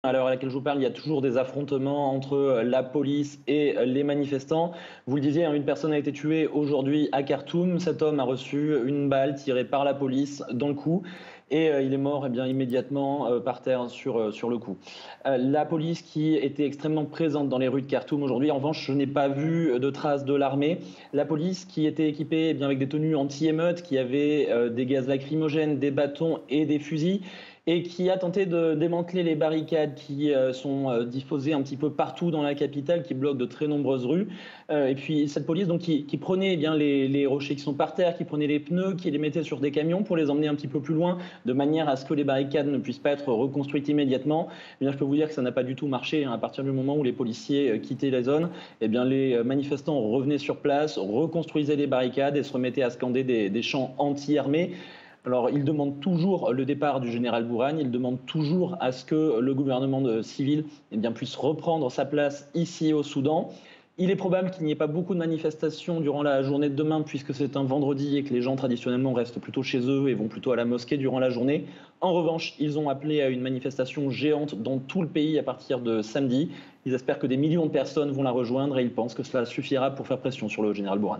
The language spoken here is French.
À l'heure à laquelle je vous parle, il y a toujours des affrontements entre la police et les manifestants. Vous le disiez, hein, une personne a été tuée aujourd'hui à Khartoum. Cet homme a reçu une balle tirée par la police dans le cou et il est mort immédiatement par terre sur le coup. La police qui était extrêmement présente dans les rues de Khartoum aujourd'hui, en revanche, je n'ai pas vu de traces de l'armée. La police qui était équipée avec des tenues anti-émeutes, qui avait des gaz lacrymogènes, des bâtons et des fusils, et qui a tenté de démanteler les barricades qui sont diffusées un petit peu partout dans la capitale, qui bloquent de très nombreuses rues. Et puis cette police donc, qui prenait les rochers qui sont par terre, qui prenait les pneus, qui les mettait sur des camions pour les emmener un petit peu plus loin, de manière à ce que les barricades ne puissent pas être reconstruites immédiatement. Eh bien, je peux vous dire que ça n'a pas du tout marché. Hein. À partir du moment où les policiers quittaient la zone, eh bien, les manifestants revenaient sur place, reconstruisaient les barricades et se remettaient à scander des chants anti-armés. Alors, ils demandent toujours le départ du général Bourhan, ils demandent toujours à ce que le gouvernement civil puisse reprendre sa place ici au Soudan. Il est probable qu'il n'y ait pas beaucoup de manifestations durant la journée de demain, puisque c'est un vendredi et que les gens traditionnellement restent plutôt chez eux et vont plutôt à la mosquée durant la journée. En revanche, ils ont appelé à une manifestation géante dans tout le pays à partir de samedi. Ils espèrent que des millions de personnes vont la rejoindre et ils pensent que cela suffira pour faire pression sur le général Bourhan.